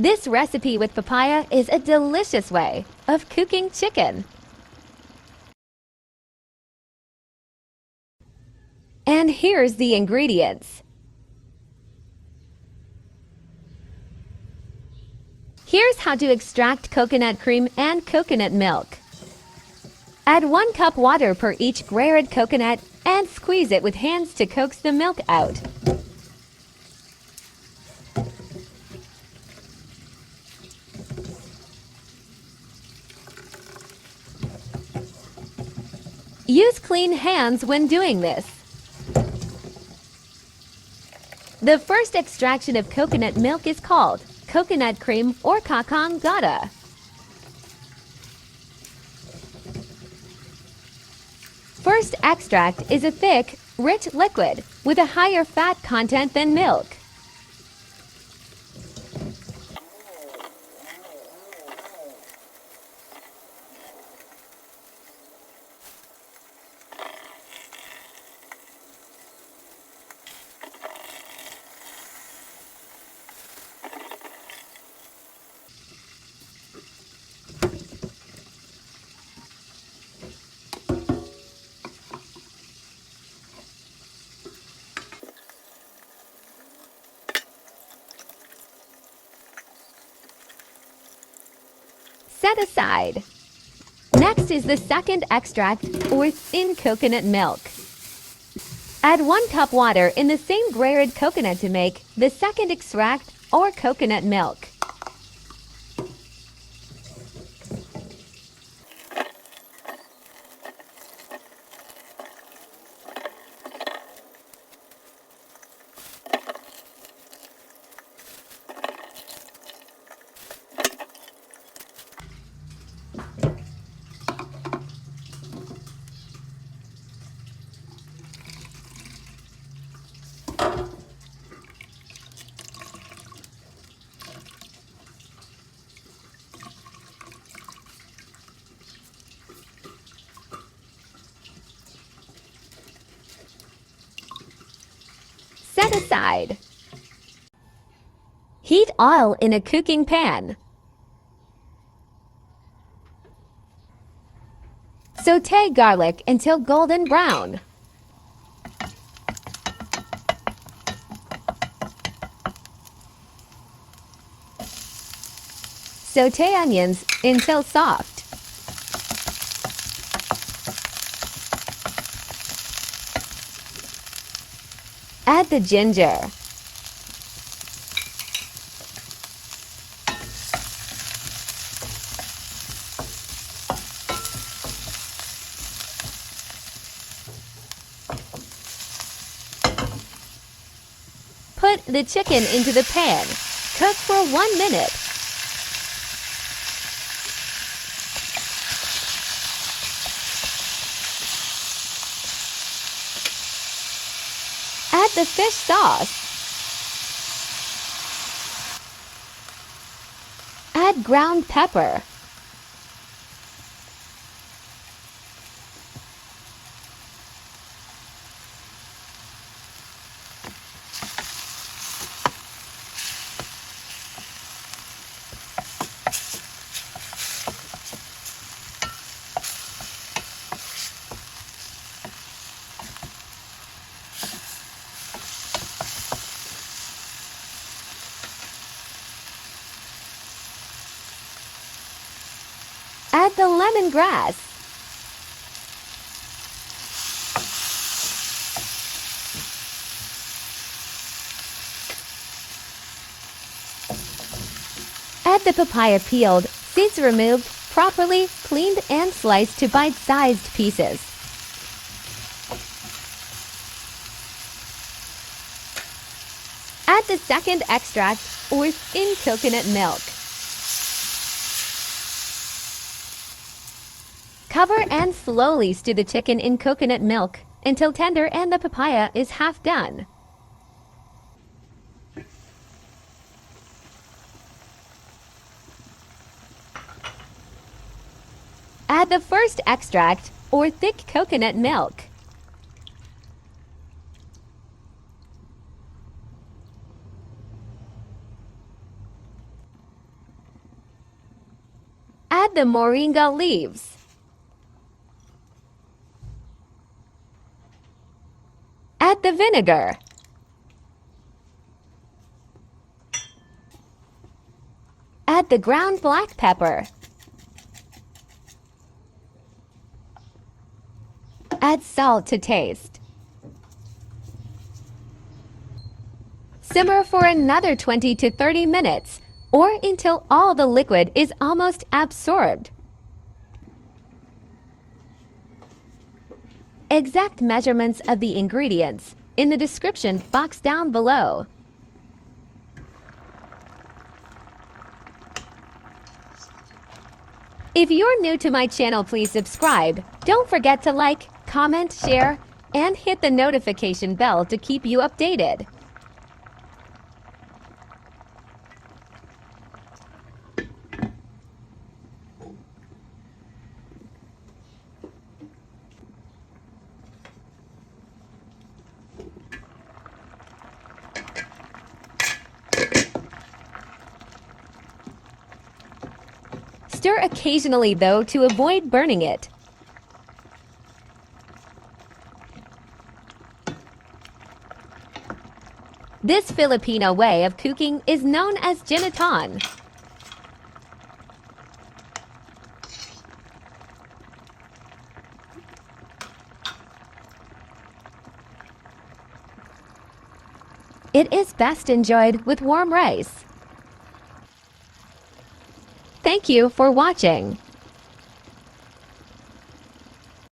This recipe with papaya is a delicious way of cooking chicken. And here's the ingredients. Here's how to extract coconut cream and coconut milk. Add 1 cup water per each grated coconut and squeeze it with hands to coax the milk out. Use clean hands when doing this. The first extraction of coconut milk is called coconut cream or kakang gata. First extract is a thick, rich liquid with a higher fat content than milk. Set aside. Next is the second extract, or thin coconut milk. Add 1 cup water in the same grated coconut to make the second extract, or coconut milk. Set aside. Heat oil in a cooking pan. Sauté garlic until golden brown. Sauté onions until soft. Add the ginger. Put the chicken into the pan. Cook for 1 minute. Add the fish sauce. Add ground pepper. Add the lemongrass. Add the papaya peeled, seeds removed, properly cleaned and sliced to bite-sized pieces. Add the second extract, or thin coconut milk. Cover and slowly stew the chicken in coconut milk until tender and the papaya is half done. Add the first extract, or thick coconut milk. Add the moringa leaves. Add the vinegar. Add the ground black pepper. Add salt to taste. Simmer for another 20 to 30 minutes or until all the liquid is almost absorbed. Exact measurements of the ingredients in the description box down below. If you're new to my channel, please subscribe. Don't forget to like, comment, share, and hit the notification bell to keep you updated. Stir occasionally, though, to avoid burning it. This Filipino way of cooking is known as Ginataang. It is best enjoyed with warm rice. Thank you for watching.